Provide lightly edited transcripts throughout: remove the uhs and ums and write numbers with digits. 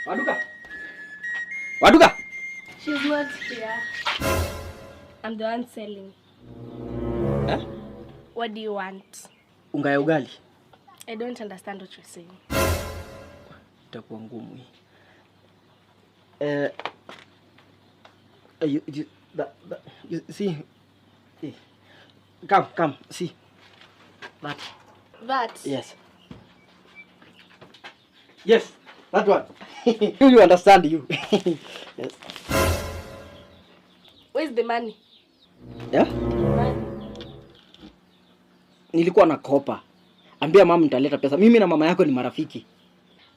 Waduka. Waduka. She's not here. I'm the one selling. Eh? What do you want? Unga ya ugali. I don't understand what you're saying. Itakuwa ngumu hii. You see. Come, see. That? Yes. Yes, that one. You understand you. Yes. Where's the money? Yeah? Money. Nilikuwa nakopa. Ambia mama nitaleta pesa. Mimi na mama yako ni marafiki.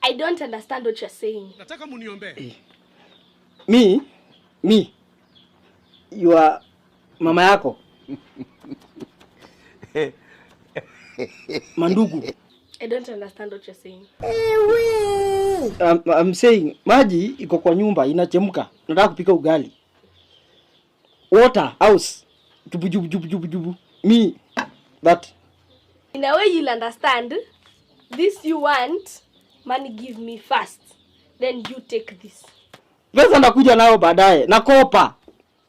I don't understand what you're saying. Nataka muniombe. Me. You are mama yako. Mandugu. I don't understand what you're saying. I'm saying maji iko kwa nyumba inachemka. Nataka kupika ugali. Water house. Jubu. Me that. In a way you'll understand. This you want, money give me first. Then you take this. Pesa ndakuja nayo baadaye. Nakopa.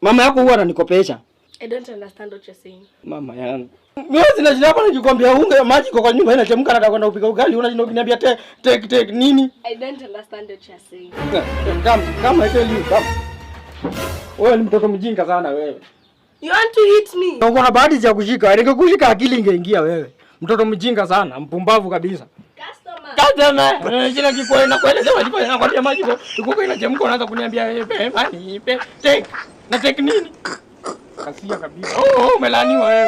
Mama yako huwa ananikopesha. I don't understand what you're saying. Mama yangu. Mimi sina shida hapa nikikwambia unga maji iko kwa nyumba inachemka nataka kwenda kupika ugali unashinda ukiniambia take nini? I don't understand what you're saying. Come I tell you come. Wewe ni mtoto mjinga sana wewe. You want to hit me? Uko na bahati ya kushika. Ningekushika akili ingeingia wewe. Mtoto mjinga sana, mpumbavu kabisa. Customer. Jina kiko na kueleza wajibu na kwambia maji iko inachemka unaanza kuniambia take. Na take nini? Kasia kabisa. Umelaniwa wewe.